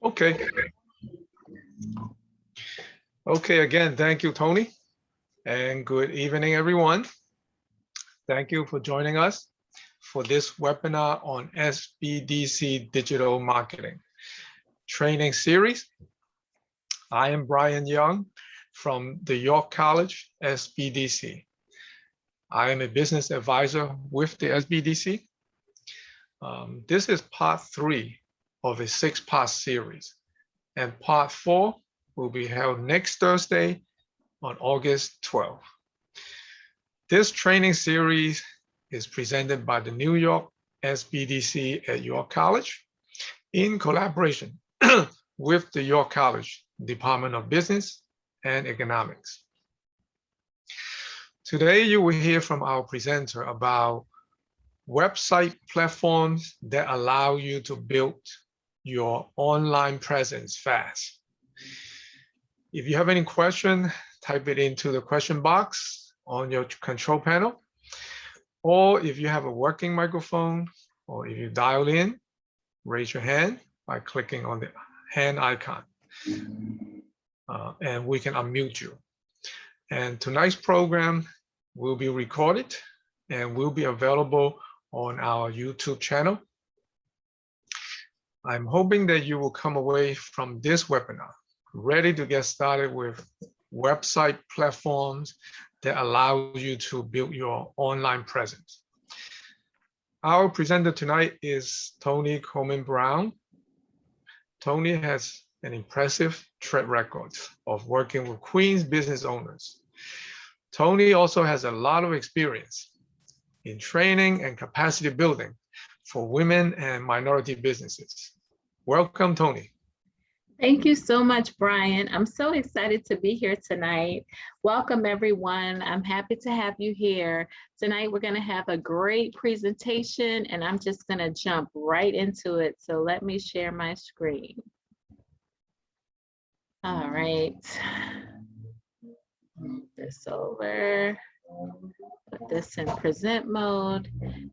Okay. Okay, again, thank you, Tony, and good evening, everyone. Thank you for joining us for this webinar on SBDC Digital Marketing Training Series. I am Brian Young from the York College SBDC. I am a business advisor with the SBDC. This is part 3 of a 6-part series, and part 4 will be held next Thursday on August 12th. This training series is presented by the New York SBDC at York College in collaboration with the York College Department of Business and Economics. Today, you will hear from our presenter about website platforms that allow you to build your online presence fast. If you have any question, type it into the question box on your control panel. Or if you have a working microphone, or if you dial in, raise your hand by clicking on the hand icon. And we can unmute you. And tonight's program will be recorded and will be available on our YouTube channel. I'm hoping that you will come away from this webinar ready to get started with website platforms that allow you to build your online presence. Our presenter tonight is Tony Coleman-Brown. Tony has an impressive track record of working with Queens business owners. Tony also has a lot of experience in training and capacity building for women and minority businesses. Welcome, Tony. Thank you so much, Brian. I'm so excited to be here tonight. Welcome, everyone. I'm happy to have you here. Tonight, we're going to have a great presentation, and I'm just going to jump right into it. So let me share my screen. All right. Move this over. Put this in present mode,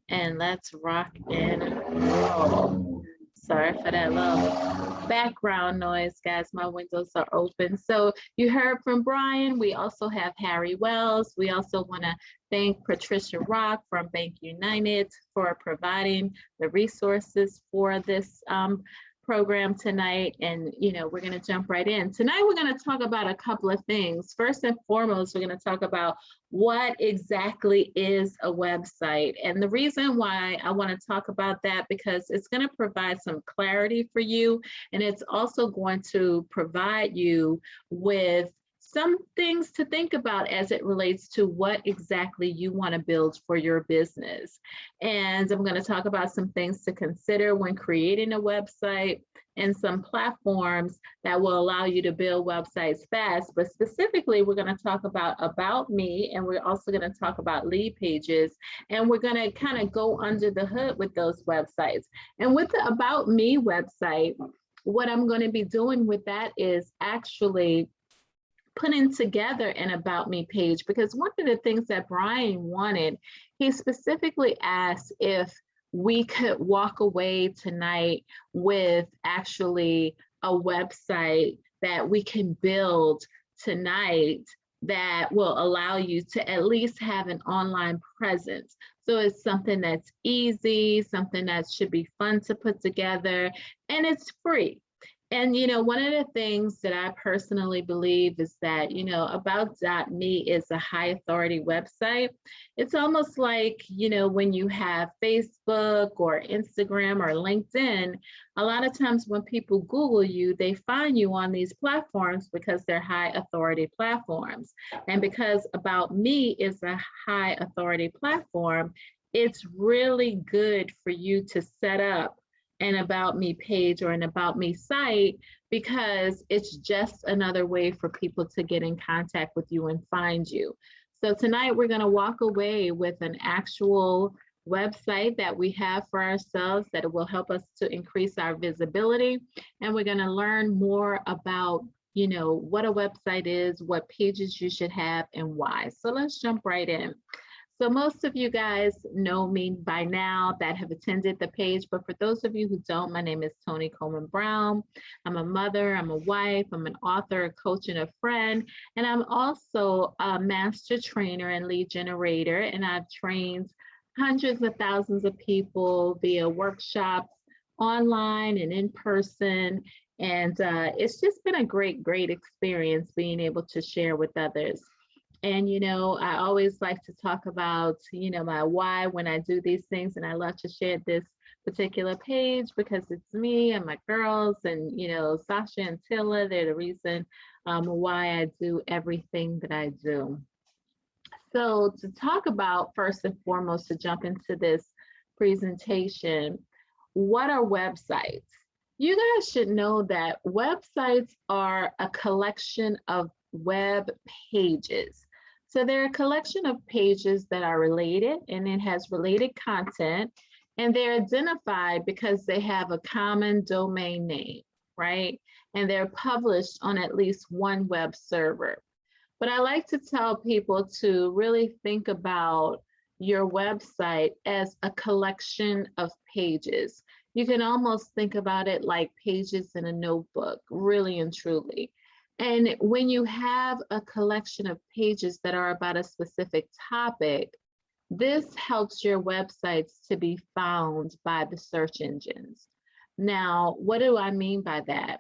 and let's rock and roll. Sorry for that little background noise, guys. My windows are open. So you heard from Brian. We also have Harry Wells. We also want to thank Patricia Rock from Bank United for providing the resources for this program tonight. And we're going to jump right in. Tonight we're going to talk about a couple of things. First and foremost, we're going to talk about what exactly is a website. And the reason why I want to talk about that, because it's going to provide some clarity for you, and it's also going to provide you with some things to think about as it relates to what exactly you want to build for your business. And I'm going to talk about some things to consider when creating a website and some platforms that will allow you to build websites fast. But specifically, we're going to talk about me, and we're also going to talk about Leadpages, and we're going to kind of go under the hood with those websites. And with the About Me website, what I'm going to be doing with that is actually putting together an About Me page, because one of the things that Brian wanted, he specifically asked if we could walk away tonight with actually a website that we can build tonight that will allow you to at least have an online presence. So it's something that's easy, something that should be fun to put together, and it's free. And, one of the things that I personally believe is that, About.me is a high authority website. It's almost like, when you have Facebook or Instagram or LinkedIn, a lot of times when people Google you, they find you on these platforms because they're high authority platforms. And because About Me is a high authority platform, it's really good for you to set up an About Me page or an About Me site, because it's just another way for people to get in contact with you and find you. So tonight we're going to walk away with an actual website that we have for ourselves that will help us to increase our visibility. And we're going to learn more about, what a website is, what pages you should have, and why. So let's jump right in. So most of you guys know me by now that have attended the page, but for those of you who don't, my name is Toni Coleman Brown. I'm a mother, I'm a wife, I'm an author, a coach, and a friend, and I'm also a master trainer and lead generator, and I've trained hundreds of thousands of people via workshops, online and in person, and it's just been a great experience being able to share with others. And, I always like to talk about, my why when I do these things. And I love to share this particular page because it's me and my girls and, Sasha and Tilla, they're the reason why I do everything that I do. So to talk about, first and foremost, to jump into this presentation, what are websites? You guys should know that websites are a collection of web pages. So they're a collection of pages that are related, and it has related content, and they're identified because they have a common domain name, right? And they're published on at least one web server. But I like to tell people to really think about your website as a collection of pages. You can almost think about it like pages in a notebook, really and truly. And when you have a collection of pages that are about a specific topic, this helps your websites to be found by the search engines. Now, what do I mean by that?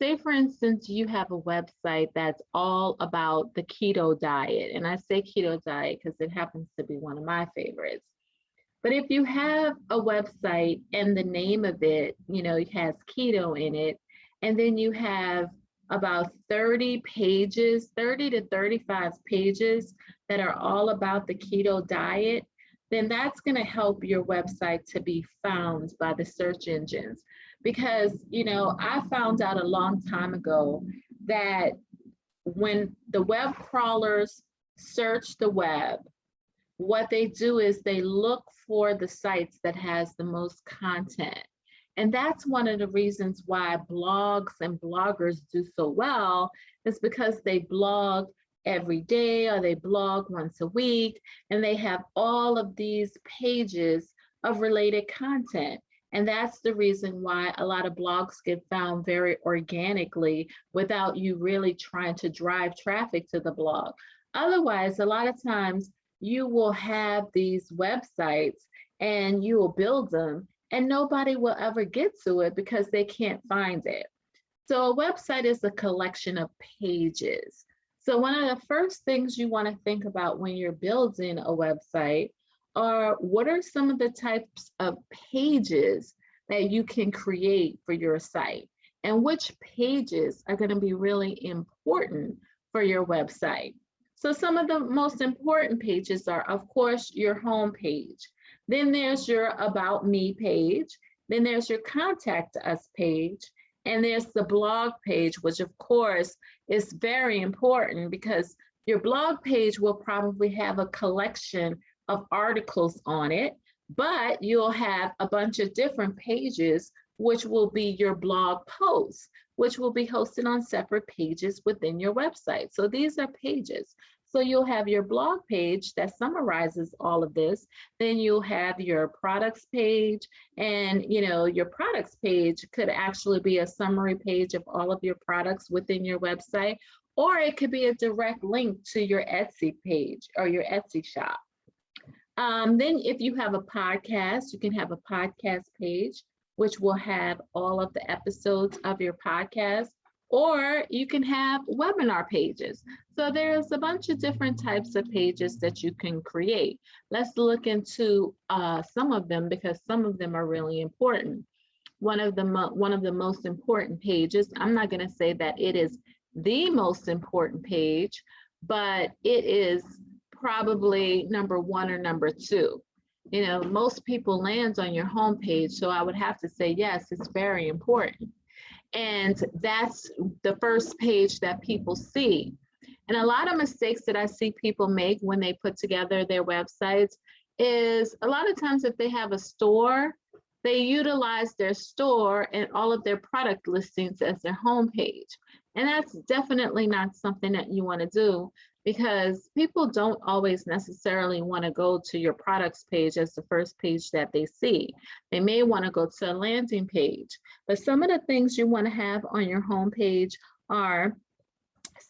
Say, for instance, you have a website that's all about the keto diet. And I say keto diet because it happens to be one of my favorites. But if you have a website and the name of it, it has keto in it, and then you have about 30 pages, 30 to 35 pages that are all about the keto diet, then that's going to help your website to be found by the search engines. Because, I found out a long time ago that when the web crawlers search the web, what they do is they look for the sites that has the most content. And that's one of the reasons why blogs and bloggers do so well, is because they blog every day or they blog once a week, and they have all of these pages of related content. And that's the reason why a lot of blogs get found very organically without you really trying to drive traffic to the blog. Otherwise, a lot of times you will have these websites and you will build them and nobody will ever get to it because they can't find it. So a website is a collection of pages. So one of the first things you want to think about when you're building a website are what are some of the types of pages that you can create for your site, and which pages are going to be really important for your website. So some of the most important pages are, of course, your home page. Then there's your About Me page. Then there's your Contact Us page. And there's the blog page, which of course is very important because your blog page will probably have a collection of articles on it, but you'll have a bunch of different pages, which will be your blog posts, which will be hosted on separate pages within your website. So these are pages. So you'll have your blog page that summarizes all of this. Then you'll have your products page, and your products page could actually be a summary page of all of your products within your website, or it could be a direct link to your Etsy page or your Etsy shop. Then if you have a podcast, you can have a podcast page, which will have all of the episodes of your podcast, or you can have webinar pages. So there's a bunch of different types of pages that you can create. Let's look into some of them because some of them are really important. One of the most important pages, I'm not going to say that it is the most important page, but it is probably number one or number two. Most people land on your homepage, so I would have to say, yes, it's very important. And that's the first page that people see. And a lot of mistakes that I see people make when they put together their websites is a lot of times if they have a store, they utilize their store and all of their product listings as their homepage. And that's definitely not something that you want to do, because people don't always necessarily want to go to your products page as the first page that they see. They may want to go to a landing page. But some of the things you want to have on your homepage are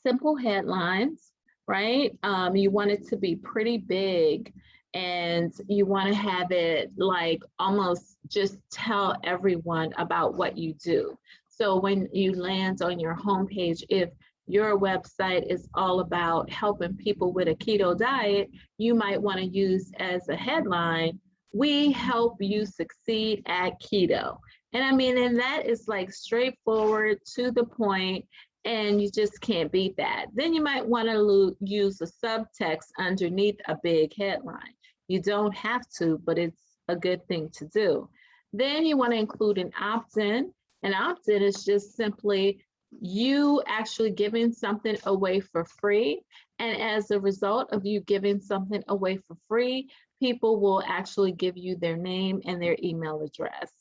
simple headlines, right? You want it to be pretty big, and you want to have it like almost just tell everyone about what you do. So when you land on your homepage, if your website is all about helping people with a keto diet, you might want to use as a headline, "We help you succeed at keto." And I mean, and that is like straightforward, to the point, and you just can't beat that. Then you might want to use a subtext underneath a big headline. You don't have to, but it's a good thing to do. Then you want to include an opt-in. An opt-in is just simply you actually giving something away for free. And as a result of you giving something away for free, people will actually give you their name and their email address.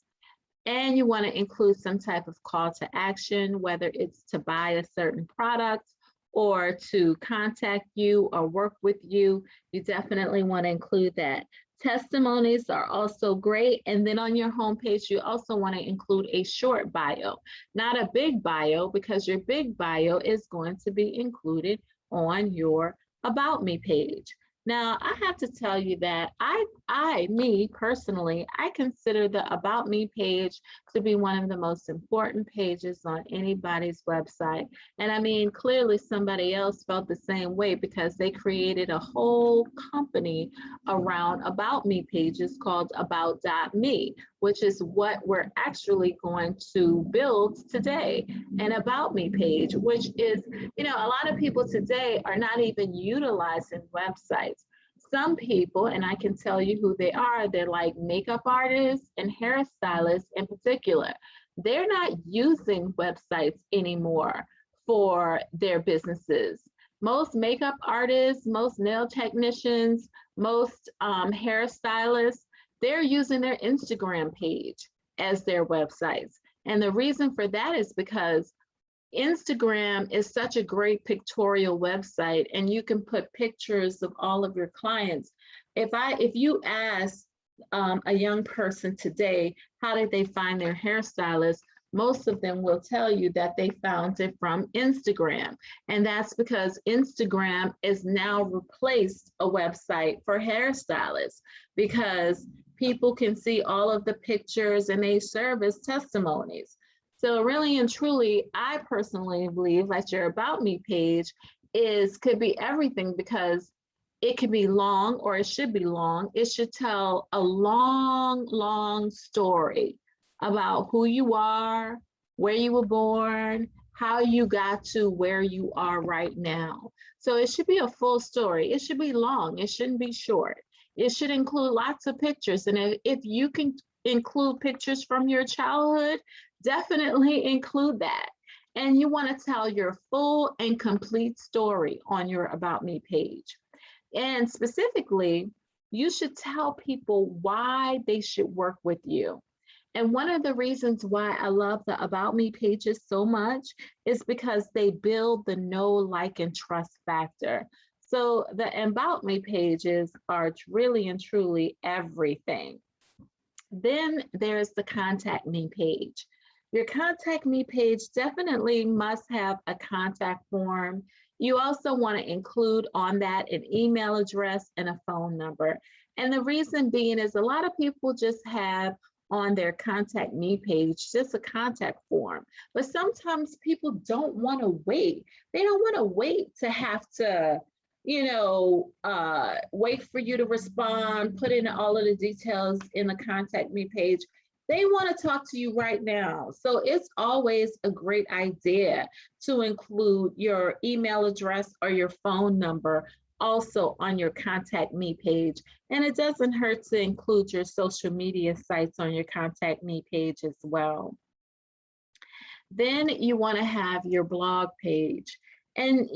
And you want to include some type of call to action, whether it's to buy a certain product or to contact you or work with you. You definitely want to include that. Testimonies are also great. And then on your homepage, you also want to include a short bio, not a big bio, because your big bio is going to be included on your About Me page. Now, I have to tell you that me personally, I consider the About Me page to be one of the most important pages on anybody's website. And I mean, clearly somebody else felt the same way, because they created a whole company around About Me pages called About.me, which is what we're actually going to build today, an About Me page, which is, a lot of people today are not even utilizing websites. Some people, and I can tell you who they are, they're like makeup artists and hairstylists in particular. They're not using websites anymore for their businesses. Most makeup artists, most nail technicians, most hairstylists, they're using their Instagram page as their websites. And the reason for that is because Instagram is such a great pictorial website, and you can put pictures of all of your clients. If you ask a young person today, how did they find their hairstylist? Most of them will tell you that they found it from Instagram. And that's because Instagram is now replaced a website for hairstylists, because people can see all of the pictures and they serve as testimonies. So really and truly, I personally believe that your About Me page could be everything, because it could be long, or it should be long. It should tell a long, long story about who you are, where you were born, how you got to where you are right now. So it should be a full story. It should be long. It shouldn't be short. It should include lots of pictures. And if you can include pictures from your childhood, definitely include that. And you want to tell your full and complete story on your About Me page. And specifically, you should tell people why they should work with you. And one of the reasons why I love the About Me pages so much is because they build the know, like, and trust factor. So the About Me pages are really and truly everything. Then there's the Contact Me page. Your Contact Me page definitely must have a contact form. You also want to include on that an email address and a phone number. And the reason being is a lot of people just have on their Contact Me page just a contact form. But sometimes people don't want to wait. They don't want to wait to have to wait for you to respond, put in all of the details in the Contact Me page. They want to talk to you right now. So it's always a great idea to include your email address or your phone number also on your Contact Me page. And it doesn't hurt to include your social media sites on your Contact Me page as well. Then you want to have your blog page. And,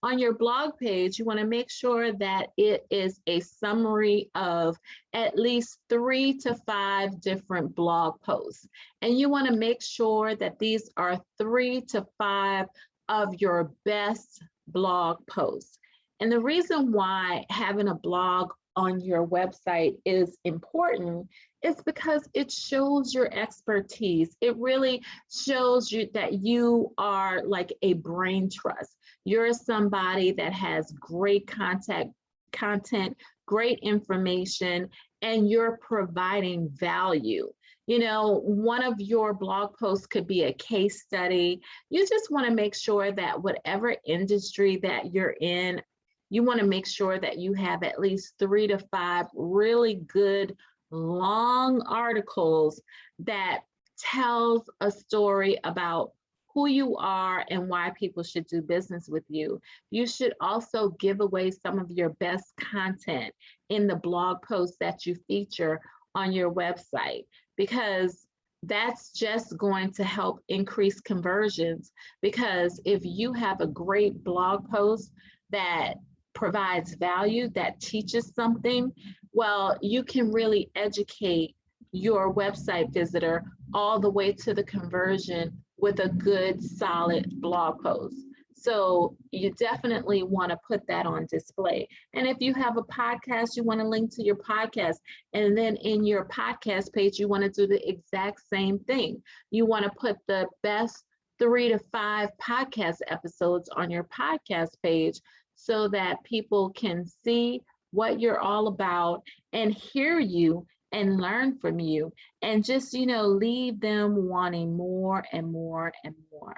on your blog page, you want to make sure that it is a summary of at least 3 to 5 different blog posts. And you want to make sure that these are 3 to 5 of your best blog posts. And the reason why having a blog on your website is important is because it shows your expertise. It really shows you that you are like a brain trust. You're somebody that has great content, great information, and you're providing value. One of your blog posts could be a case study. You just want to make sure that whatever industry that you're in, you want to make sure that you have at least 3 to 5 really good long articles that tells a story about who you are and why people should do business with you. You should also give away some of your best content in the blog posts that you feature on your website, because that's just going to help increase conversions. Because if you have a great blog post that provides value, that teaches something, well, you can really educate your website visitor all the way to the conversion with a good, solid blog post. So you definitely want to put that on display. And if you have a podcast, you want to link to your podcast. And then in your podcast page, you want to do the exact same thing. You want to put the best 3 to 5 podcast episodes on your podcast page so that people can see what you're all about and hear you and learn from you, and just, leave them wanting more and more and more.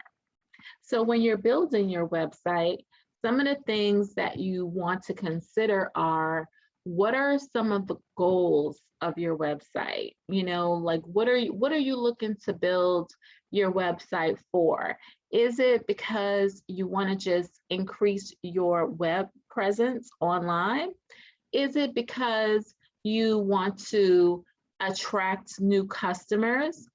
So when you're building your website, some of the things that you want to consider are, what are some of the goals of your website? Like what are you looking to build your website for? Is it because you want to just increase your web presence online? Is it because you want to attract new customers?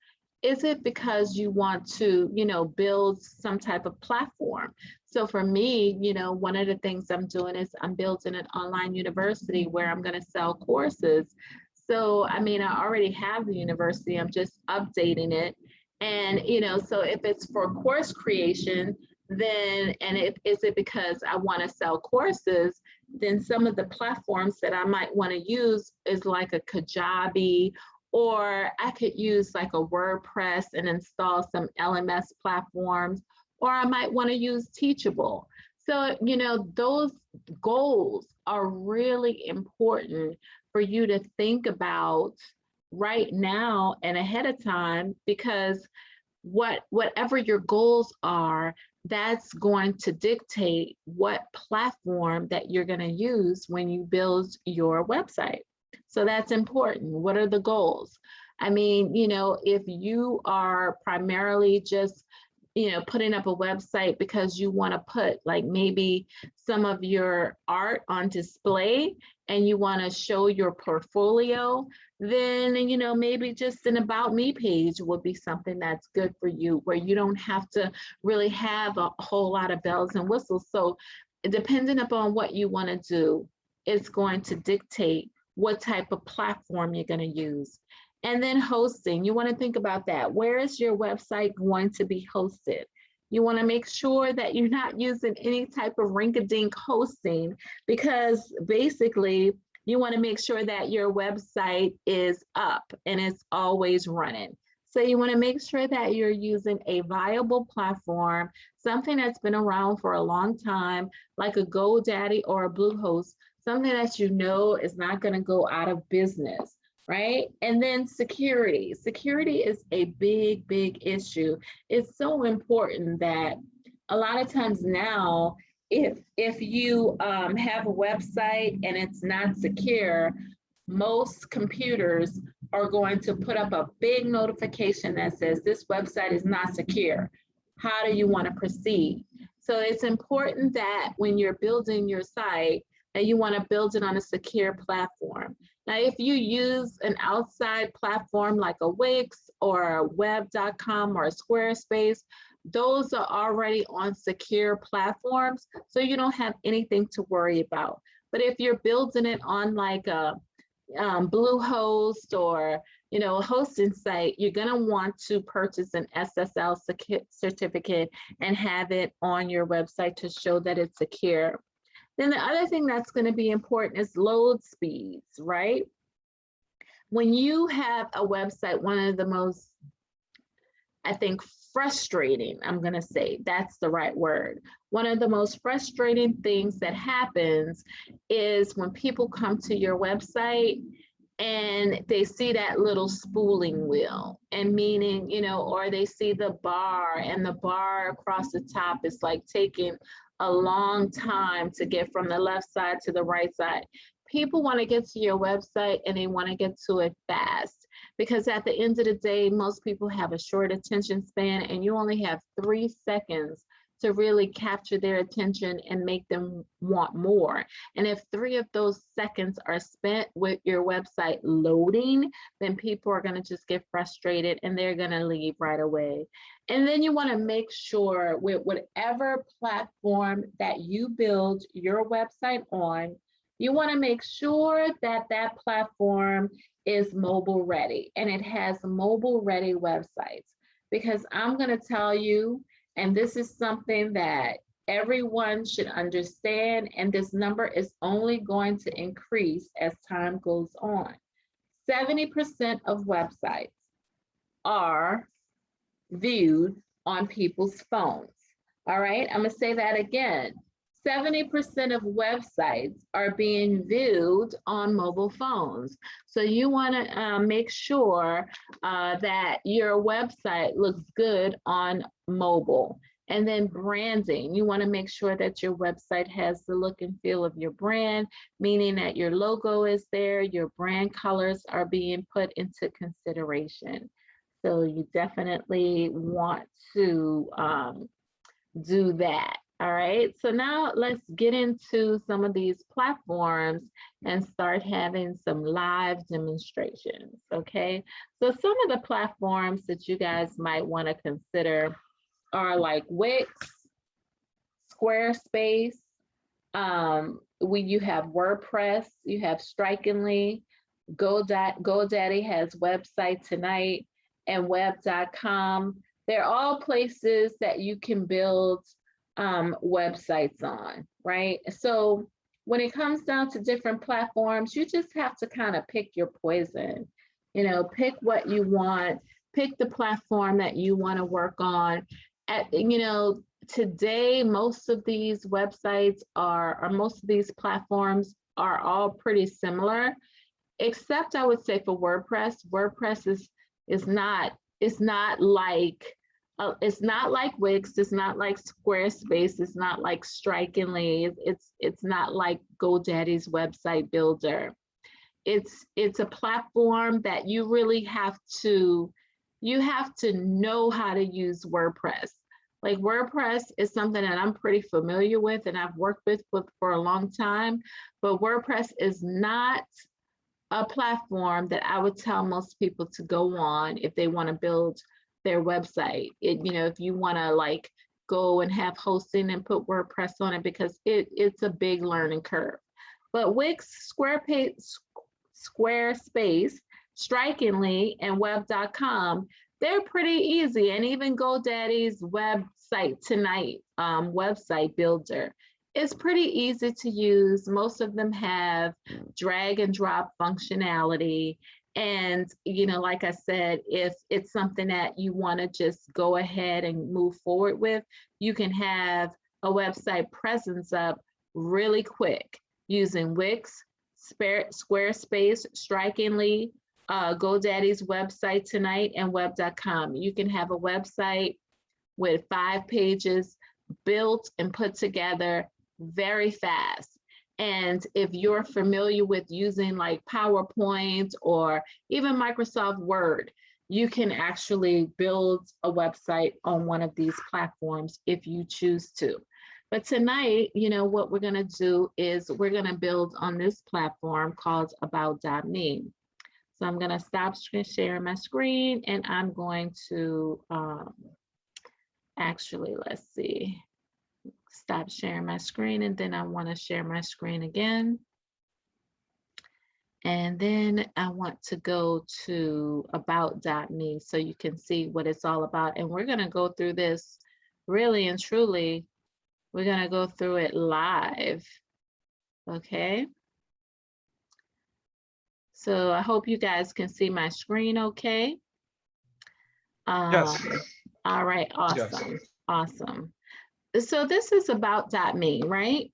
Is it because you want to, build some type of platform? So for me, one of the things I'm doing is I'm building an online university where I'm going to sell courses. So, I already have the university, I'm just updating it. And, so if it's for course creation, then, is it because I want to sell courses, then some of the platforms that I might want to use is like a Kajabi, or I could use like a WordPress and install some LMS platforms, or I might want to use Teachable. So, those goals are really important for you to think about right now and ahead of time, because whatever your goals are, that's going to dictate what platform that you're going to use when you build your website. So that's important. What are the goals? If you are primarily just, putting up a website because you want to put like maybe some of your art on display and you want to show your portfolio, then, maybe just an About Me page would be something that's good for you, where you don't have to really have a whole lot of bells and whistles. So depending upon what you want to do, it's going to dictate what type of platform you're going to use. And then hosting, you want to think about that. Where is your website going to be hosted? You want to make sure that you're not using any type of rink-a-dink hosting, because basically you want to make sure that your website is up and it's always running. So you want to make sure that you're using a viable platform, something that's been around for a long time, like a GoDaddy or a Bluehost, something that is not going to go out of business, right? And then security. Security is a big, big issue. It's so important that a lot of times now, if you have a website and it's not secure, most computers are going to put up a big notification that says this website is not secure. How do you want to proceed? So it's important that when you're building your site, that you want to build it on a secure platform. Now, if you use an outside platform like a Wix or a web.com or a Squarespace, those are already on secure platforms, so you don't have anything to worry about. But if you're building it on like a Bluehost or a hosting site, you're going to want to purchase an SSL certificate and have it on your website to show that it's secure. Then the other thing that's going to be important is load speeds, right? When you have a website, one of the most, I think, frustrating, I'm going to say that's the right word. One of the most frustrating things that happens is when people come to your website and they see that little spooling wheel, and meaning, or they see the bar, and the bar across the top is like taking a long time to get from the left side to the right side. People want to get to your website and they want to get to it fast, because at the end of the day, most people have a short attention span, and you only have 3 seconds to really capture their attention and make them want more. And if 3 of those seconds are spent with your website loading, then people are going to just get frustrated and they're going to leave right away. And then you want to make sure with whatever platform that you build your website on, you want to make sure that that platform is mobile ready and it has mobile ready websites. Because I'm going to tell you, and this is something that everyone should understand, and this number is only going to increase as time goes on. 70% of websites are viewed on people's phones. All right, I'm going to say that again. 70% of websites are being viewed on mobile phones. So you want to make sure that your website looks good on mobile. And then branding, you want to make sure that your website has the look and feel of your brand, meaning that your logo is there, your brand colors are being put into consideration. So you definitely want to do that. All right, so now let's get into some of these platforms and start having some live demonstrations, okay? So some of the platforms that you guys might want to consider are like Wix, Squarespace, you have WordPress, you have Strikingly, GoDaddy has Website Tonight, and web.com. They're all places that you can build websites on, right? So when it comes down to different platforms, you just have to kind of pick your poison, pick what you want, pick the platform that you want to work on. Today, most of these websites or most of these platforms are all pretty similar, except I would say for WordPress. WordPress is not like it's not like Wix, it's not like Squarespace, it's not like Strikingly, it's not like GoDaddy's website builder. It's a platform that you really have to know how to use WordPress. Like WordPress is something that I'm pretty familiar with and I've worked with for a long time, but WordPress is not a platform that I would tell most people to go on if they want to build their website. If you want to like go and have hosting and put WordPress on it, because it's a big learning curve. But Wix, Squarespace, Strikingly, and web.com, they're pretty easy. And even GoDaddy's Website Tonight website builder is pretty easy to use. Most of them have drag and drop functionality. And, like I said, if it's something that you want to just go ahead and move forward with, you can have a website presence up really quick using Wix, Squarespace, Strikingly, GoDaddy's Website Tonight, and web.com. You can have a website with 5 pages built and put together very fast. And if you're familiar with using like PowerPoint or even Microsoft Word, you can actually build a website on one of these platforms if you choose to. But tonight, you know, what we're going to do is we're going to build on this platform called about.me. So I'm going to stop sharing my screen, and I'm going to actually, let's see, stop sharing my screen, and then I want to share my screen again. And then I want to go to about.me so you can see what it's all about. And we're going to go through this really and truly. We're going to go through it live. Okay. So I hope you guys can see my screen okay. Yes. All right. Awesome. Awesome. So this is about.me, right?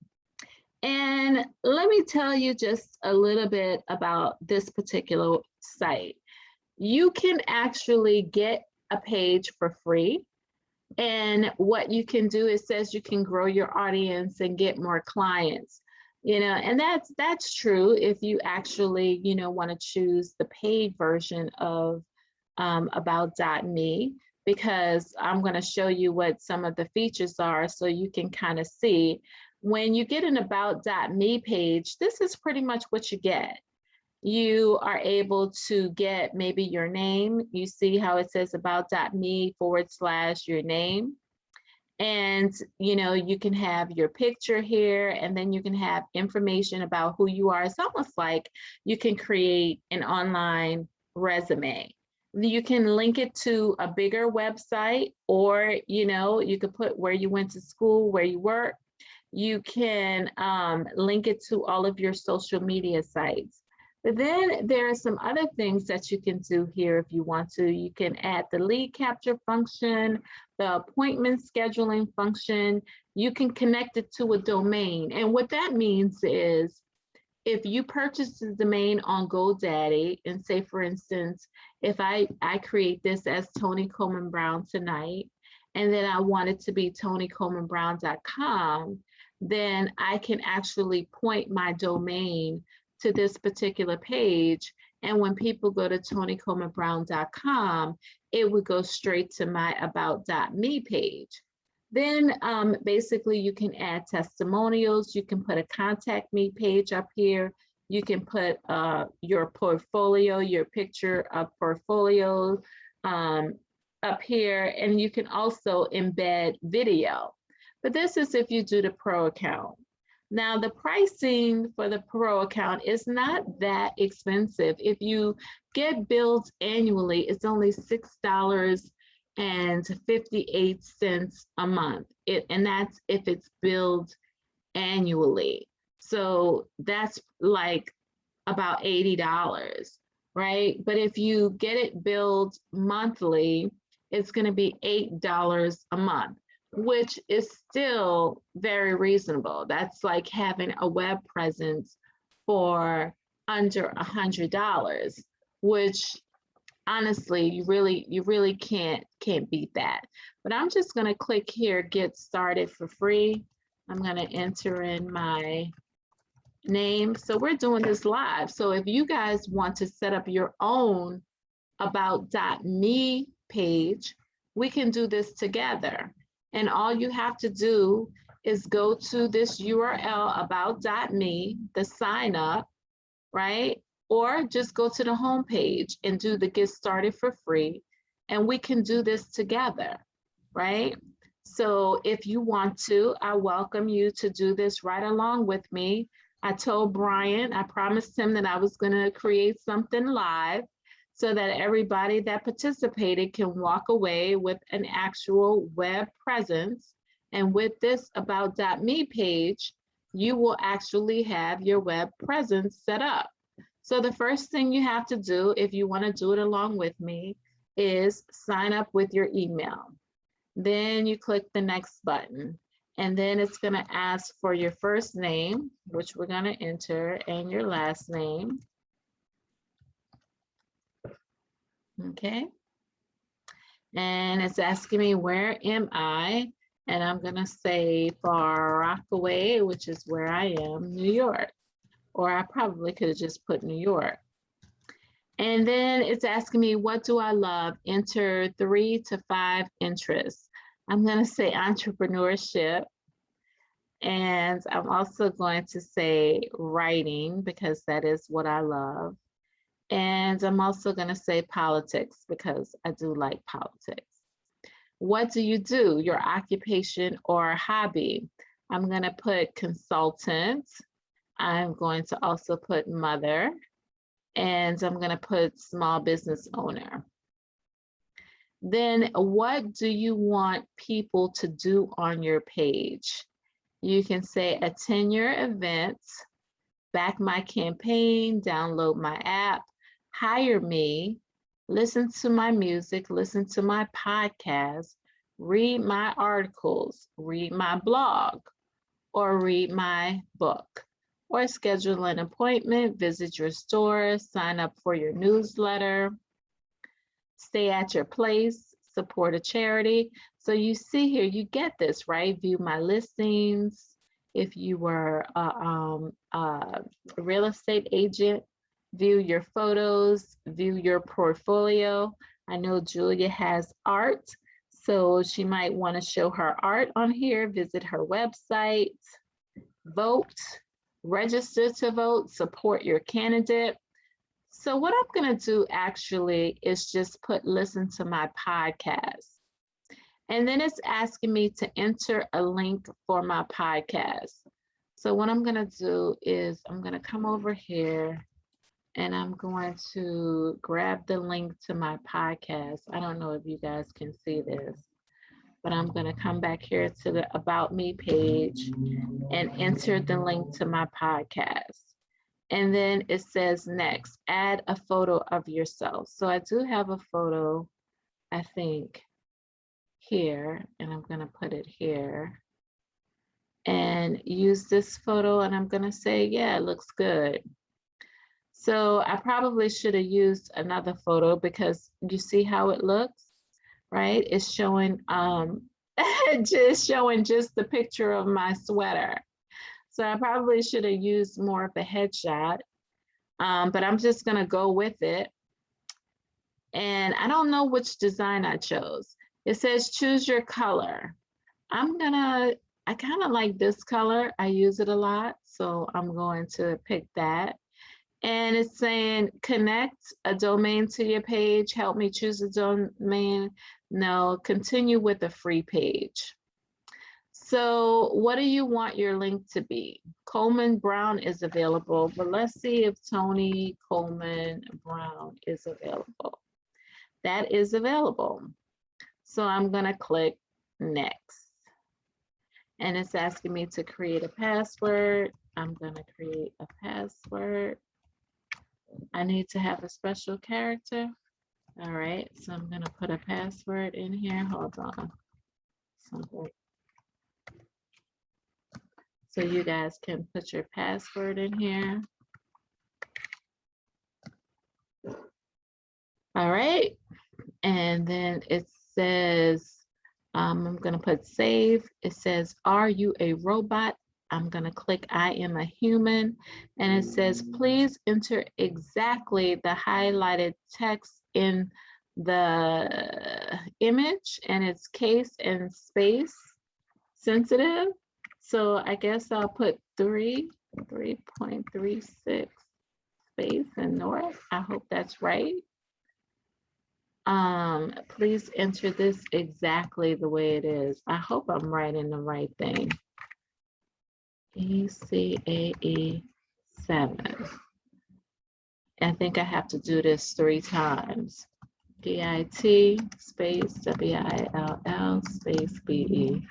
And let me tell you just a little bit about this particular site. You can actually get a page for free. And what you can do, it says you can grow your audience and get more clients, you know, and that's true if you actually, you know, want to choose the paid version of about.me, because I'm going to show you what some of the features are so you can kind of see. When you get an about.me page, this is pretty much what you get. You are able to get maybe your name. You see how it says about.me / your name. And, you know, you can have your picture here, and then you can have information about who you are. It's almost like you can create an online resume. You can link it to a bigger website, or, you know, you could put where you went to school, where you work. You can link it to all of your social media sites. But then there are some other things that you can do here if you want to. You can add the lead capture function, the appointment scheduling function. You can connect it to a domain. And what that means is if you purchase the domain on GoDaddy, and say, for instance, if I create this as Toni Coleman Brown tonight, and then I want it to be tonicolemanbrown.com, then I can actually point my domain to this particular page. And when people go to tonicolemanbrown.com, it would go straight to my about.me page. Then basically you can add testimonials. You can put a contact me page up here. You can put your portfolio, your picture of portfolio up here, and you can also embed video. But this is if you do the pro account. Now, the pricing for the pro account is not that expensive. If you get billed annually, it's only $6.58 a month. And that's if it's billed annually. So that's like about $80, right? But if you get it billed monthly, it's going to be $8 a month, which is still very reasonable. That's like having a web presence for under $100, which honestly, you really can't beat that. But I'm just going to click here, get started for free. I'm going to enter in my name. So we're doing this live. So if you guys want to set up your own about.me page, we can do this together. And all you have to do is go to this URL about.me, the sign up, right? Or just go to the home page and do the get started for free. And we can do this together, right? So if you want to, I welcome you to do this right along with me. I told Brian, I promised him that I was going to create something live so that everybody that participated can walk away with an actual web presence. And with this about.me page, you will actually have your web presence set up. So the first thing you have to do, if you want to do it along with me, is sign up with your email. Then you click the next button, and then it's going to ask for your first name, which we're going to enter, and your last name. Okay. And it's asking me, where am I? And I'm going to say Far Rockaway, which is where I am, New York. Or I probably could have just put New York. And then it's asking me, what do I love? Enter 3 to 5 interests. I'm going to say entrepreneurship. And I'm also going to say writing because that is what I love. And I'm also going to say politics because I do like politics. What do you do? Your occupation or hobby? I'm going to put consultant. I'm going to also put mother. And I'm going to put small business owner. Then what do you want people to do on your page? You can say attend your events, back my campaign, download my app, hire me, listen to my music, listen to my podcast, read my articles, read my blog, or read my book, or schedule an appointment, visit your store, sign up for your newsletter, stay at your place, support a charity. So you see here, you get this, right? View my listings. If you were a real estate agent, view your photos, view your portfolio. I know Julia has art, so she might want to show her art on here, visit her website, vote, register to vote, support your candidate. So what I'm going to do actually is just put listen to my podcast. And then it's asking me to enter a link for my podcast. So what I'm going to do is I'm going to come over here and I'm going to grab the link to my podcast. I don't know if you guys can see this, but I'm going to come back here to the About Me page and enter the link to my podcast. And then it says next, add a photo of yourself. So I do have a photo, I think, here, and I'm going to put it here and use this photo. And I'm going to say, yeah, it looks good. So I probably should have used another photo because you see how it looks, right? It's showing, just showing just the picture of my sweater. So I probably should have used more of a headshot, but I'm just gonna go with it. And I don't know which design I chose. It says choose your color. I kind of like this color. I use it a lot, so I'm going to pick that. And it's saying connect a domain to your page. Help me choose a domain. No, continue with a free page. So what do you want your link to be? Coleman Brown is available, but let's see if Tony Coleman Brown is available. That is available. So I'm gonna click next. And it's asking me to create a password. I'm gonna create a password. I need to have a special character. All right, so I'm gonna put a password in here. Hold on. So you guys can put your password in here. All right, and then it says, I'm gonna put save. It says, are you a robot? I'm gonna click I am a human. And it says, please enter exactly the highlighted text in the image, and it's case and space sensitive. So I guess I'll put 3.36 space and north. I hope that's right. Please enter this exactly the way it is. I hope I'm writing the right thing. ECAE 7. I think I have to do this 3 times. PIT space WILL space BE,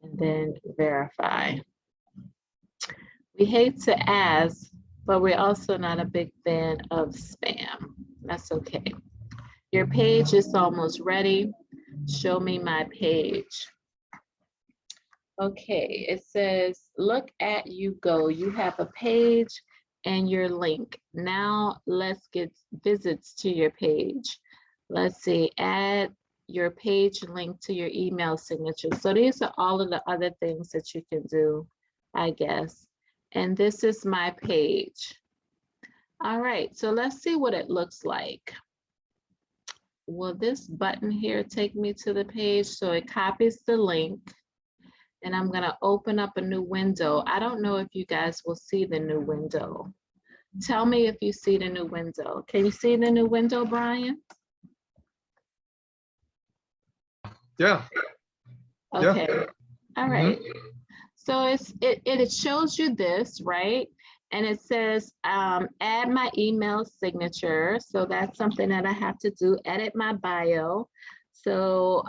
and then verify. We hate to ask, but we're also not a big fan of spam. That's okay. Your page is almost ready. Show me my page. Okay, it says, look at you go. You have a page and your link. Now let's get visits to your page. Let's see, add your page link to your email signature. So these are all of the other things that you can do, I guess. And this is my page. All right, so let's see what it looks like. Will this button here take me to the page? So it copies the link. and I'm gonna open up a new window. I don't know if you guys will see the new window. Tell me if you see the new window. Can you see the new window, Brian? Yeah. Okay, all Mhm. right. So it shows you this, right? And it says add my email signature. So that's something that I have to do, edit my bio. So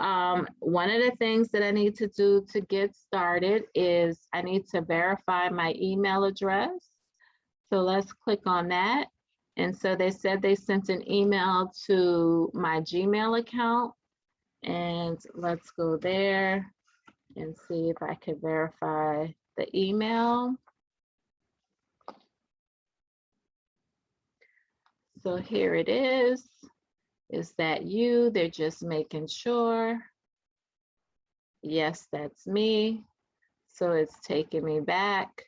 one of the things that I need to do to get started is I need to verify my email address. So let's click on that. And so they said they sent an email to my Gmail account. And let's go there and see if I can verify the email. So here it is. Is that you? They're just making sure. Yes, that's me. So it's taking me back.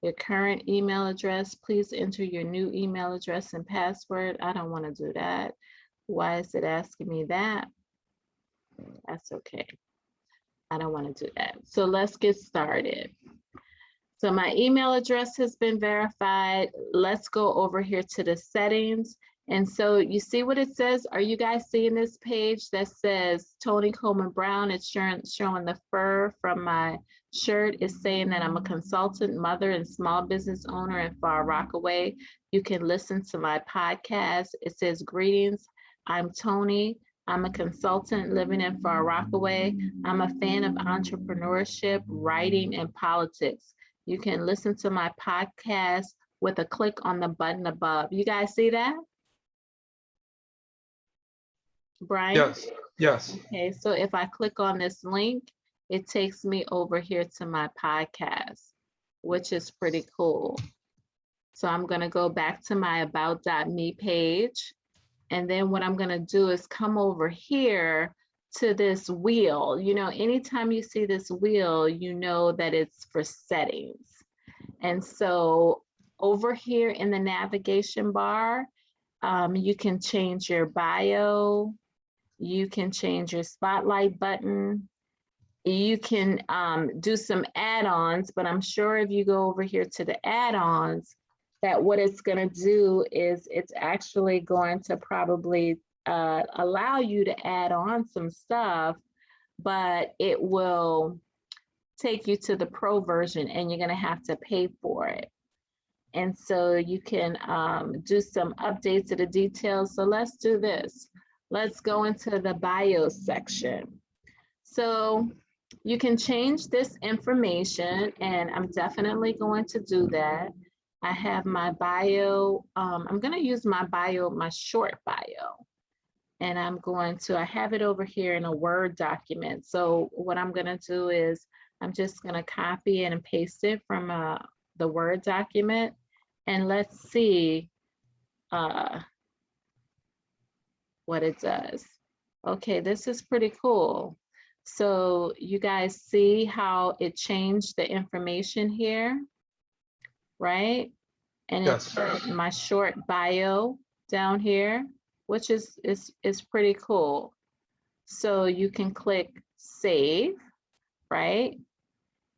Your current email address, please enter your new email address and password. I don't want to do that. Why is it asking me that? That's okay. I don't want to do that. So let's get started. So my email address has been verified. Let's go over here to the settings. And so you see what it says? Are you guys seeing this page that says Tony Coleman Brown? It's showing the fur from my shirt. It's saying that I'm a consultant, mother, and small business owner in Far Rockaway. You can listen to my podcast. It says, greetings, I'm Tony. I'm a consultant living in Far Rockaway. I'm a fan of entrepreneurship, writing, and politics. You can listen to my podcast with a click on the button above. You guys see that? Brian? Yes. Yes. Okay, so if I click on this link, it takes me over here to my podcast, which is pretty cool. So I'm gonna go back to my about.me page. And then what I'm gonna do is come over here to this wheel. You know, anytime you see this wheel, you know that it's for settings. And so over here in the navigation bar, you can change your bio, you can change your spotlight button, you can do some add-ons, but I'm sure if you go over here to the add-ons, that what it's going to do is it's actually going to probably allow you to add on some stuff, but it will take you to the pro version and you're going to have to pay for it. And so you can do some updates to the details. So let's do this. Let's go into the bio section. So you can change this information, and I'm definitely going to do that. I have my bio. I'm going to use my bio, my short bio. And I'm going to, I have it over here in a Word document. So what I'm going to do is I'm just going to copy it and paste it from the Word document. And let's see what it does. Okay, this is pretty cool. So you guys see how it changed the information here, right? And Yes. it's put my short bio down here, which is pretty cool. So you can click save, right?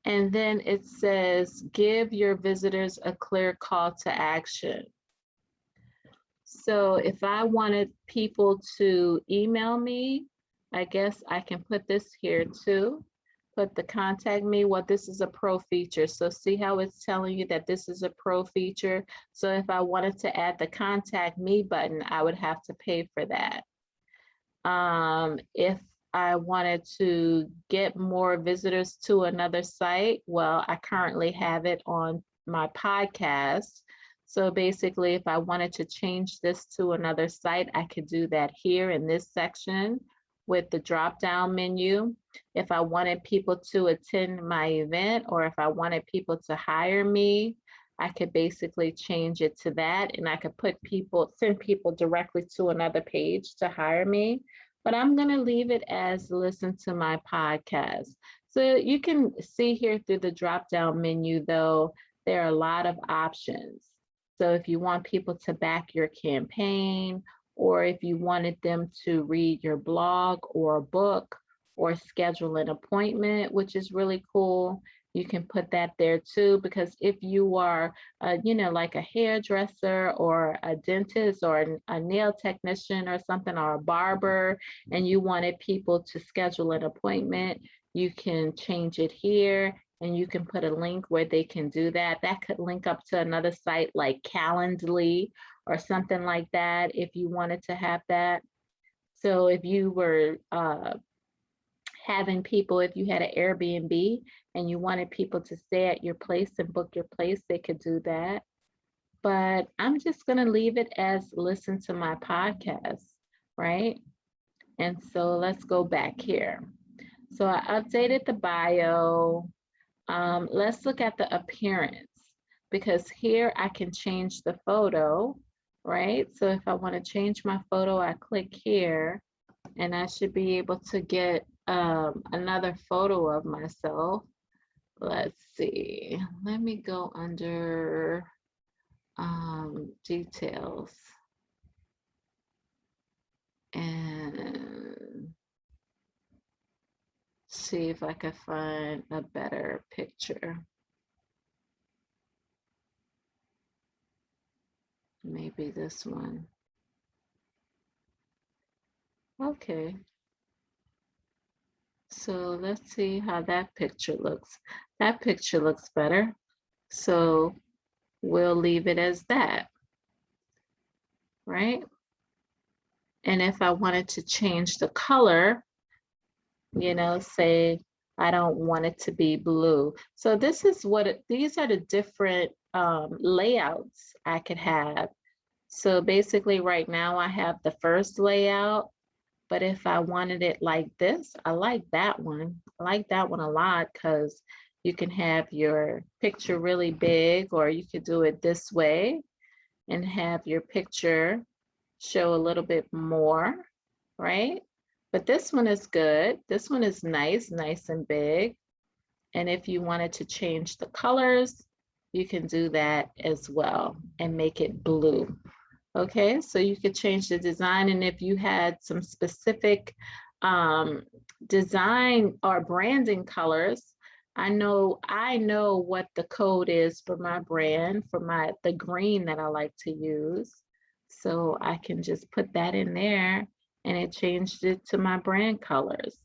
And then it says, give your visitors a clear call to action. So if I wanted people to email me, I guess I can put this here too. Put the contact me. Well, this is a pro feature. So see how it's telling you that this is a pro feature. So if I wanted to add the contact me button, I would have to pay for that. If I wanted to get more visitors to another site, well, I currently have it on my podcast. So basically, if I wanted to change this to another site, I could do that here in this section with the drop-down menu. If I wanted people to attend my event, or if I wanted people to hire me, I could basically change it to that, and I could send people directly to another page to hire me. But I'm going to leave it as listen to my podcast. So you can see here through the drop-down menu, though, there are a lot of options. So if you want people to back your campaign, or if you wanted them to read your blog or a book, or schedule an appointment, which is really cool. You can put that there too, because if you are, you know, like a hairdresser or a dentist or a nail technician or something, or a barber, and you wanted people to schedule an appointment, you can change it here and you can put a link where they can do that. That could link up to another site like Calendly or something like that if you wanted to have that. So if you were having people, if you had an Airbnb and you wanted people to stay at your place and book your place, they could do that. But I'm just going to leave it as listen to my podcast, right? And so let's go back here. So I updated the bio. Let's look at the appearance, because here I can change the photo, right? So if I want to change my photo, I click here and I should be able to get another photo of myself. Let's see. Let me go under details and see if I can find a better picture. Maybe this one. Okay. So let's see how that picture looks. That picture looks better. So we'll leave it as that, right? And if I wanted to change the color, you know, say I don't want it to be blue. So this is what these are the different layouts I could have. So basically right now I have the first layout, but if I wanted it like this, I like that one. I like that one a lot because you can have your picture really big, or you could do it this way and have your picture show a little bit more, right? But this one is good. This one is nice, nice and big. And if you wanted to change the colors, you can do that as well and make it blue. Okay, so you could change the design, and if you had some specific design or branding colors, I know what the code is for my brand, for the green that I like to use. So I can just put that in there and it changed it to my brand colors.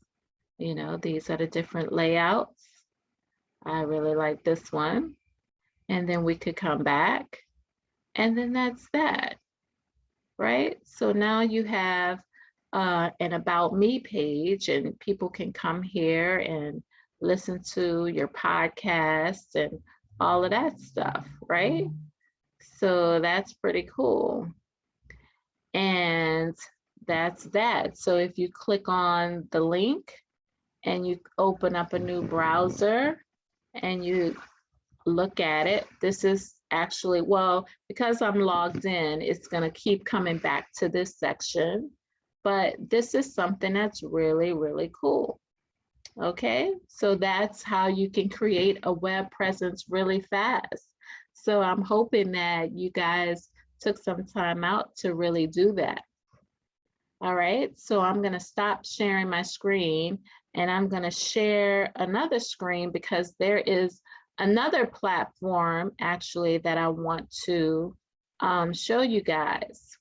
You know, these are the different layouts. I really like this one. And then we could come back, and then that's that. Right? So now you have an About Me page, and people can come here and listen to your podcast and all of that stuff, right? So that's pretty cool. And that's that. So if you click on the link and you open up a new browser and you look at it, this is actually, well, because I'm logged in, it's going to keep coming back to this section, but this is something that's really, really cool. Okay, so that's how you can create a web presence really fast. So I'm hoping that you guys took some time out to really do that. All right, so I'm going to stop sharing my screen and I'm going to share another screen, because there is another platform actually that I want to show you guys.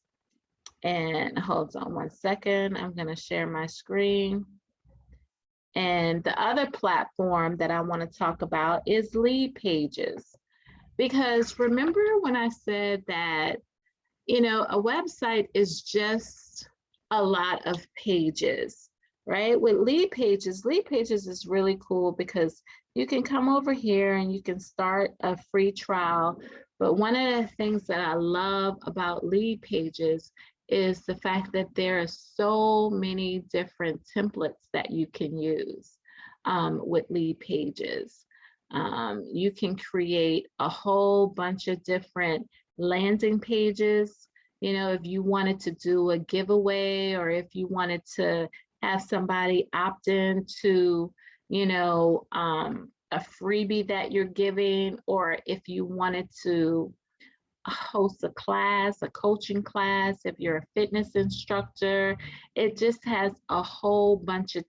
And hold on one second, I'm going to share my screen. And the other platform that I want to talk about is Leadpages. Because remember when I said that, you know, a website is just a lot of pages, right? With Leadpages is really cool because you can come over here and you can start a free trial. But one of the things that I love about Leadpages is the fact that there are so many different templates that you can use with Leadpages. You can create a whole bunch of different landing pages. You know, if you wanted to do a giveaway, or if you wanted to have somebody opt in to, you know, a freebie that you're giving, or if you wanted to host a class, a coaching class, if you're a fitness instructor, it just has a whole bunch of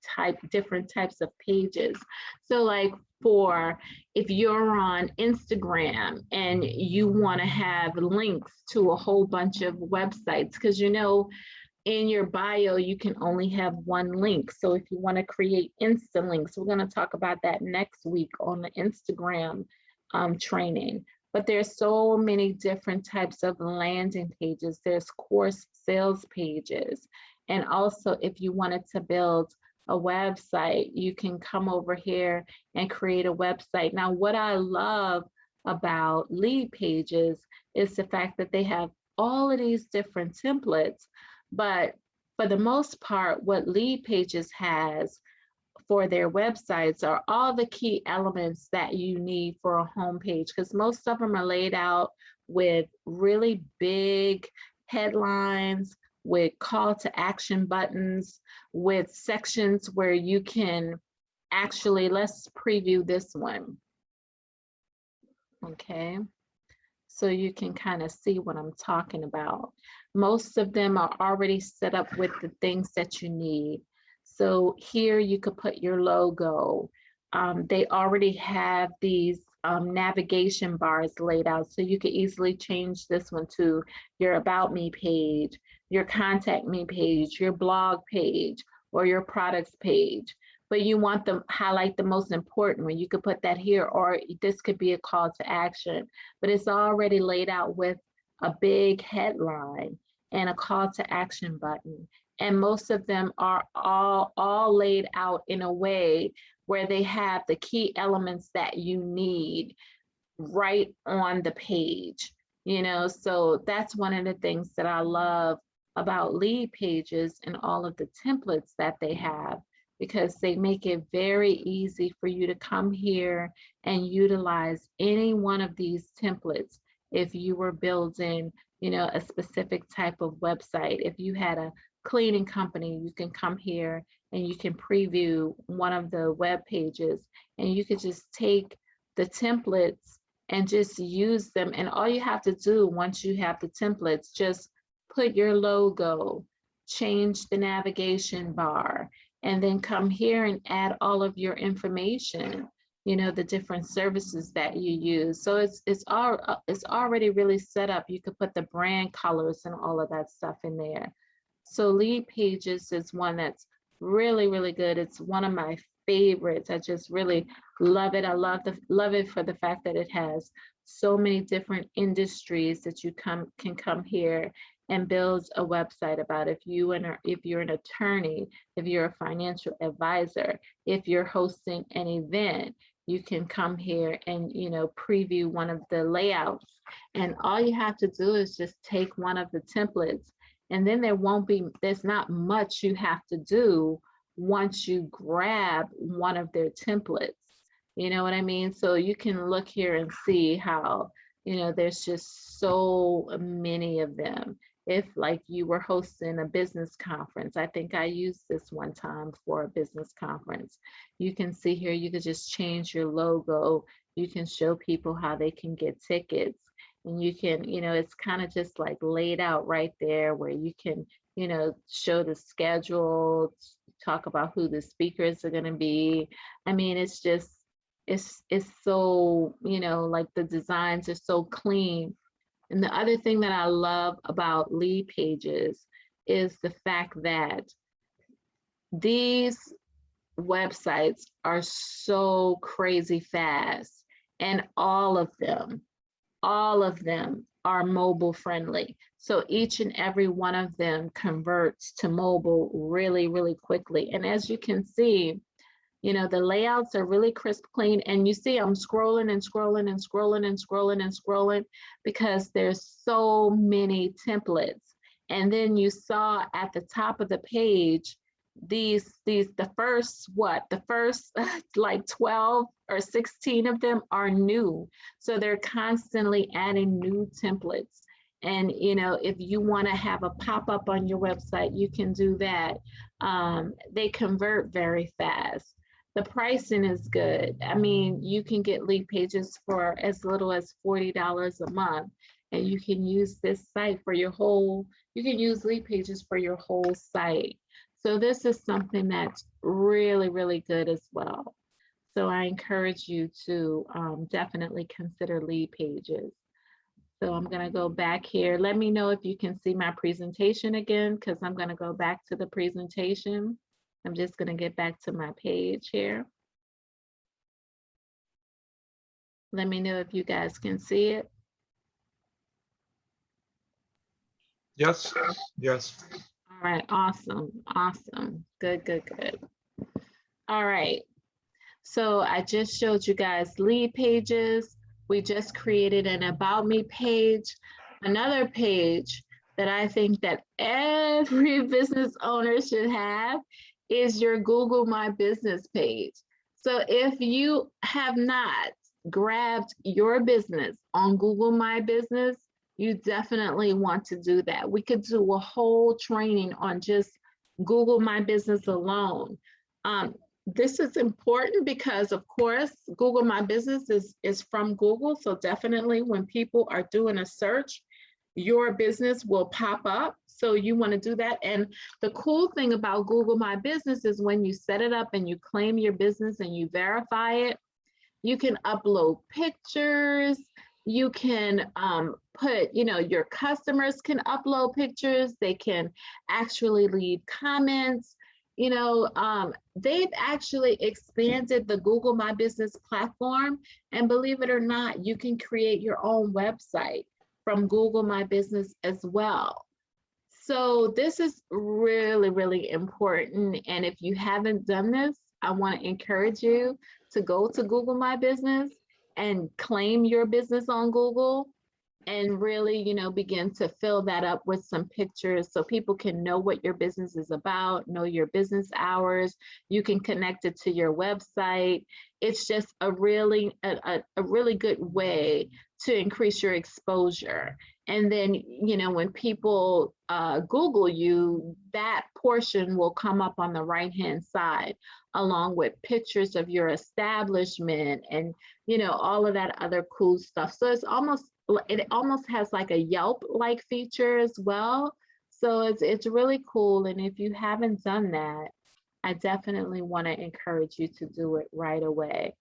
different types of pages. So like for if you're on Instagram and you want to have links to a whole bunch of websites, because you know in your bio, you can only have one link. So if you want to create Insta links, we're going to talk about that next week on the Instagram training. But there's so many different types of landing pages. There's course sales pages. And also, if you wanted to build a website, you can come over here and create a website. Now, what I love about Leadpages is the fact that they have all of these different templates. But for the most part, what Leadpages has for their websites are all the key elements that you need for a homepage, because most of them are laid out with really big headlines, with call to action buttons, with sections where you can actually, let's preview this one. Okay. So you can kind of see what I'm talking about. Most of them are already set up with the things that you need. So here you could put your logo. They already have these navigation bars laid out, so you could easily change this one to your About Me page, your Contact Me page, your blog page, or your products page. But you want to highlight the most important one. You could put that here, or this could be a call to action, but it's already laid out with a big headline and a call to action button. And most of them are all laid out in a way where they have the key elements that you need right on the page, you know. So that's one of the things that I love about Leadpages and all of the templates that they have, because they make it very easy for you to come here and utilize any one of these templates. If you were building, you know, a specific type of website, if you had a cleaning company, you can come here and you can preview one of the web pages, and you could just take the templates and just use them. And all you have to do once you have the templates, just put your logo, change the navigation bar, and then come here and add all of your information, you know, the different services that you use. So it's already really set up. You could put the brand colors and all of that stuff in there. So Leadpages is one that's really, really good. It's one of my favorites. I just really love it. I love it for the fact that it has so many different industries that you can come here and build a website about. If you're an attorney, if you're a financial advisor, if you're hosting an event, you can come here and, you know, preview one of the layouts. And all you have to do is just take one of the templates, and then there's not much you have to do once you grab one of their templates. You know what I mean? So you can look here and see how, you know, there's just so many of them. If like you were hosting a business conference, I think I used this one time for a business conference. You can see here, you could just change your logo. You can show people how they can get tickets. And you can, you know, it's kind of just like laid out right there where you can, you know, show the schedule, talk about who the speakers are going to be. I mean, it's just, it's so, you know, like the designs are so clean. And the other thing that I love about Leadpages is the fact that these websites are so crazy fast, and all of them are mobile friendly. So each and every one of them converts to mobile really, really quickly. And as you can see, you know, the layouts are really crisp, clean, and you see I'm scrolling and scrolling and scrolling and scrolling and scrolling because there's so many templates. And then you saw at the top of the page, the first like 12 or 16 of them are new. So they're constantly adding new templates. And, you know, if you want to have a pop-up on your website, you can do that. They convert very fast. The pricing is good. I mean, you can get Leadpages for as little as $40 a month. and you can use this site for your whole, you can use Leadpages for your whole site. So this is something that's really, really good as well. So I encourage you to definitely consider Leadpages. So I'm going to go back here. Let me know if you can see my presentation again, because I'm going to go back to the presentation. I'm just going to get back to my page here. Let me know if you guys can see it. Yes, yes. All right, awesome, awesome. Good, good, good. All right. So I just showed you guys Leadpages. We just created an About Me page. Another page that I think that every business owner should have is your Google My Business page. So if you have not grabbed your business on Google My Business, you definitely want to do that. We could do a whole training on just Google My Business alone. This is important because, of course, Google My Business is from Google. So definitely when people are doing a search, your business will pop up. So you want to do that. And the cool thing about Google My Business is when you set it up and you claim your business and you verify it, you can upload pictures. You can put, your customers can upload pictures. They can actually leave comments. They've actually expanded the Google My Business platform, and believe it or not, you can create your own website from Google My Business as well. So this is really, really important. And if you haven't done this, I want to encourage you to go to Google My Business and claim your business on Google, and really, begin to fill that up with some pictures so people can know what your business is about, know your business hours. You can connect it to your website. It's just a really good way to increase your exposure. And then, when people Google you, that portion will come up on the right-hand side, along with pictures of your establishment and, all of that other cool stuff. So it almost has like a Yelp-like feature as well. So it's really cool. And if you haven't done that, I definitely want to encourage you to do it right away.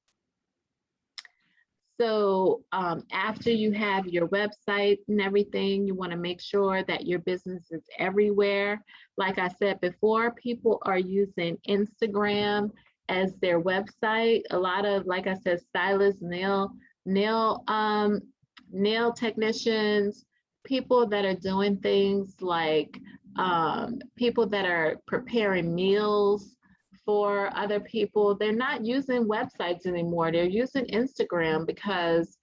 So after you have your website and everything, you want to make sure that your business is everywhere. Like I said before, people are using Instagram as their website. A lot of, like I said, stylists, nail technicians, people that are doing things like people that are preparing meals for other people, they're not using websites anymore. They're using Instagram because,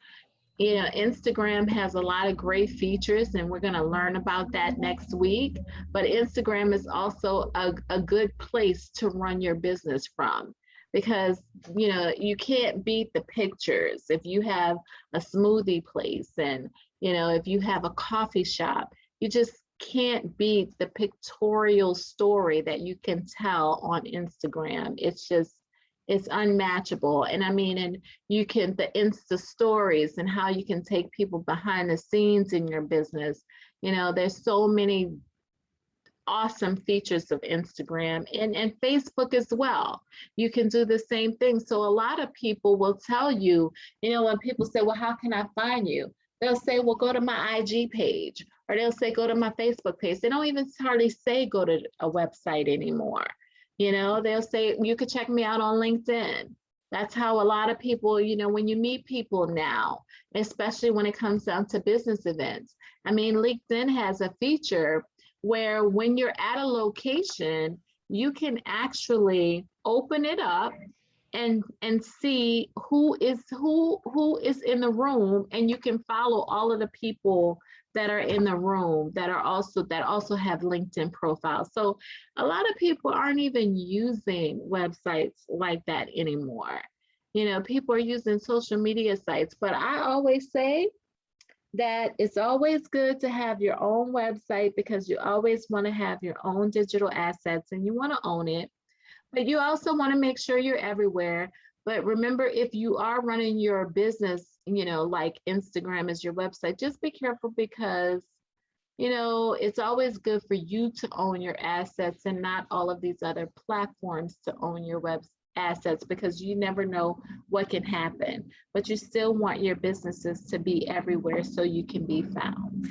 Instagram has a lot of great features, and we're going to learn about that next week. But Instagram is also a good place to run your business from, because, you can't beat the pictures. If you have a smoothie place and, if you have a coffee shop, you just can't beat the pictorial story that you can tell on Instagram. It's unmatchable. And and you can, the Insta stories and how you can take people behind the scenes in your business. There's so many awesome features of Instagram and Facebook as well. You can do the same thing. So a lot of people will tell you, when people say, well, how can I find you? They'll say, well, go to my IG page, or they'll say, go to my Facebook page. They don't even hardly say go to a website anymore. They'll say, you could check me out on LinkedIn. That's how a lot of people, when you meet people now, especially when it comes down to business events. LinkedIn has a feature where when you're at a location, you can actually open it up and see who is in the room, and you can follow all of the people that are in the room that also have LinkedIn profiles. So a lot of people aren't even using websites like that anymore. People are using social media sites, but I always say that it's always good to have your own website, because you always want to have your own digital assets and you want to own it. But you also want to make sure you're everywhere. But remember, if you are running your business, like Instagram is your website, just be careful because, it's always good for you to own your assets and not all of these other platforms to own your web assets, because you never know what can happen. But you still want your businesses to be everywhere so you can be found.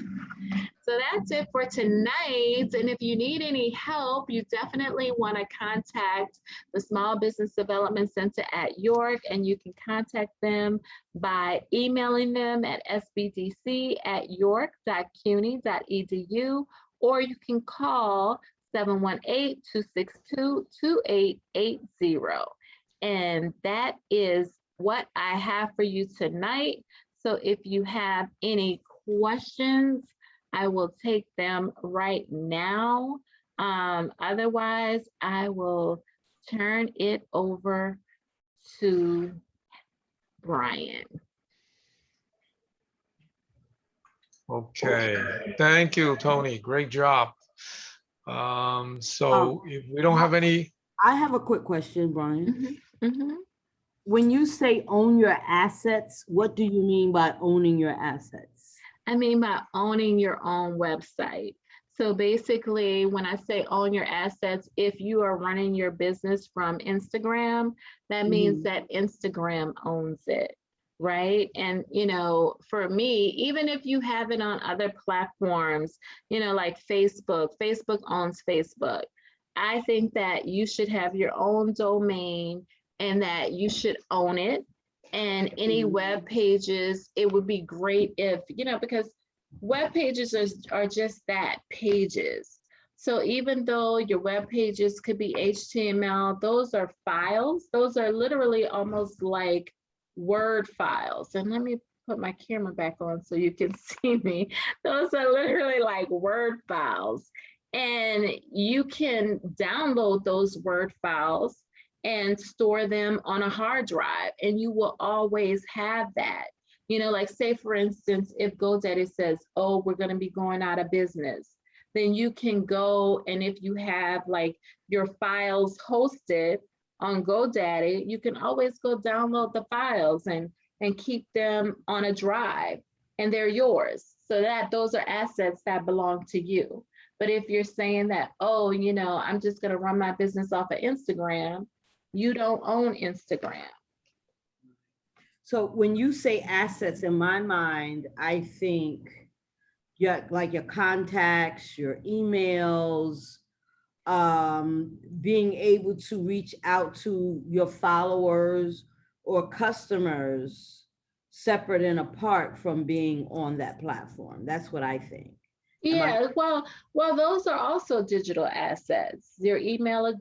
So that's it for tonight. And if you need any help, you definitely want to contact the Small Business Development Center at York, and you can contact them by emailing them at sbdc@york.cuny.edu, or you can call 718-262-2880. And that is what I have for you tonight. So if you have any questions, I will take them right now. Otherwise, I will turn it over to Brian. Okay, thank you, Tony. Great job. So if we don't have any, I have a quick question, Brian. Mm-hmm, mm-hmm. When you say own your assets, what do you mean by owning your assets? I mean by owning your own website. So basically, when I say own your assets, if you are running your business from Instagram, that means that Instagram owns it, right? And, for me, even if you have it on other platforms, like Facebook owns Facebook. I think that you should have your own domain and that you should own it. And any web pages, it would be great if, because web pages are just that, pages. So even though your web pages could be HTML, those are files. Those are literally almost like Word files. And let me put my camera back on so you can see me. Those are literally like Word files. And you can download those Word files and store them on a hard drive, and you will always have that. Like say for instance, if GoDaddy says, oh, we're going to be going out of business, then you can go, and if you have like your files hosted on GoDaddy, you can always go download the files and keep them on a drive, and they're yours. So that those are assets that belong to you. But if you're saying that, oh, I'm just going to run my business off of Instagram, you don't own Instagram. So when you say assets, in my mind, I think like your contacts, your emails, being able to reach out to your followers or customers separate and apart from being on that platform. That's what I think. Yeah, well, those are also digital assets. Your email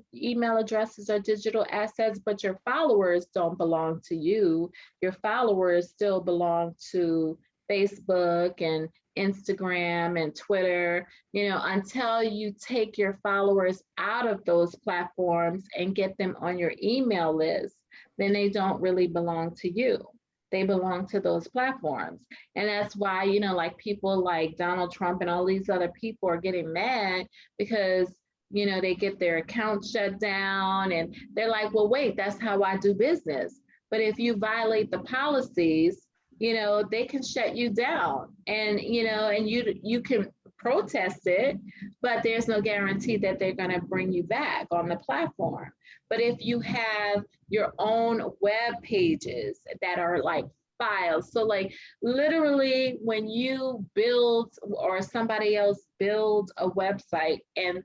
addresses are digital assets, but your followers don't belong to you. Your followers still belong to Facebook and Instagram and Twitter, until you take your followers out of those platforms and get them on your email list, then they don't really belong to you. They belong to those platforms. And that's why, like people like Donald Trump and all these other people are getting mad because, they get their account shut down and they're like, well, wait, that's how I do business. But if you violate the policies, they can shut you down, and, and you can protest it, but there's no guarantee that they're going to bring you back on the platform. But if you have your own web pages that are like files, so like literally when you build or somebody else build a website and,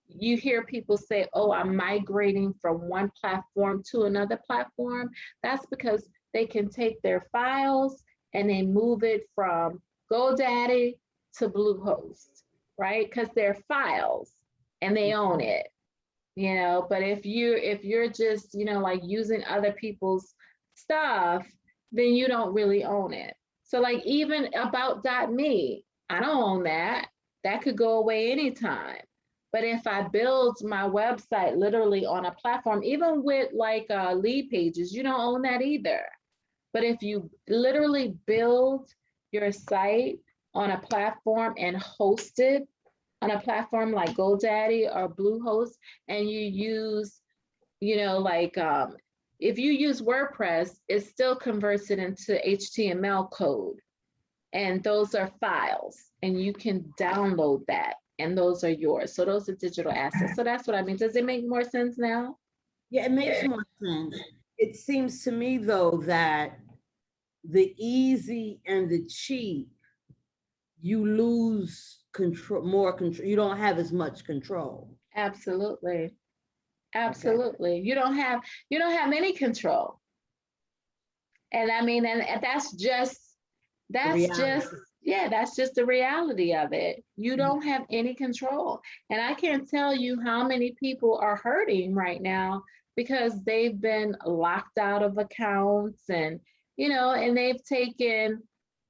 you hear people say, oh, I'm migrating from one platform to another platform, that's because they can take their files and they move it from GoDaddy to Bluehost, right? Because they're files and they own it, but if you're just, like using other people's stuff, then you don't really own it. So like even about.me, I don't own that. That could go away anytime. But if I build my website literally on a platform, even with like Leadpages, you don't own that either. But if you literally build your site on a platform and host it on a platform like GoDaddy or Bluehost, and you use, like if you use WordPress, it still converts it into HTML code. And those are files, and you can download that, and those are yours. So those are digital assets. So that's what I mean. Does it make more sense now? Yeah, it makes more sense. It seems to me, though, that the easy and the cheap, you lose control, more control. You don't have as much control. Absolutely. Absolutely. You don't have any control. And I mean, and that's just the reality of it. You don't have any control. And I can't tell you how many people are hurting right now because they've been locked out of accounts, and and they've taken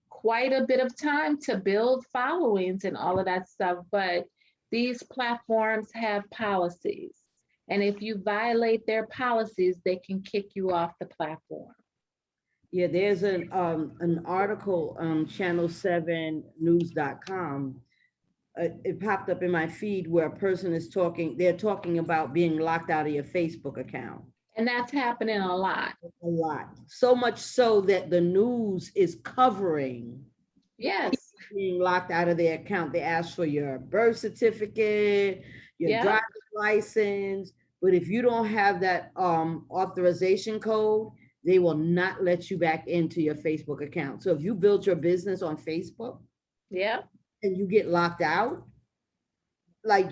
quite a bit of time to build followings and all of that stuff. But these platforms have policies. And if you violate their policies, they can kick you off the platform. Yeah, there's an article on channel7news.com. It popped up in my feed where a person is they're talking about being locked out of your Facebook account. And that's happening a lot. A lot. So much so that the news is covering Yes. being locked out of their account. They ask for your birth certificate, your driver's license, but if you don't have that authorization code, they will not let you back into your Facebook account. So if you build your business on Facebook, and you get locked out, like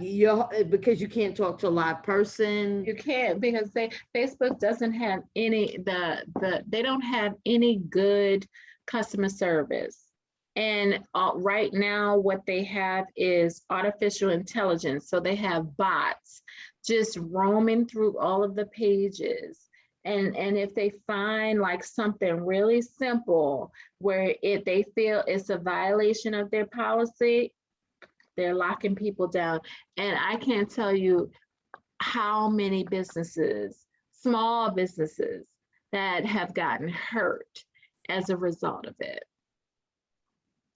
because you can't talk to a live person. You can't, because Facebook doesn't have any they don't have any good customer service. And right now what they have is artificial intelligence. So they have bots just roaming through all of the pages. And if they find like something really simple where they feel it's a violation of their policy, they're locking people down. And I can't tell you how many businesses, small businesses, that have gotten hurt as a result of it.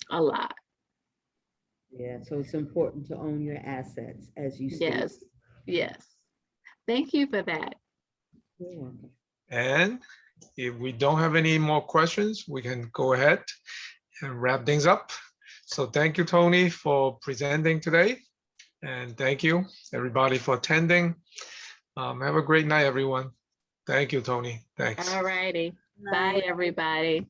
A lot. Yeah, so it's important to own your assets, as you said. Yes, yes. Thank you for that. You're welcome. And if we don't have any more questions, we can go ahead and wrap things up. So thank you, Tony, for presenting today. And thank you, everybody, for attending. Have a great night, everyone. Thank you, Tony. Thanks. All righty. Bye, everybody.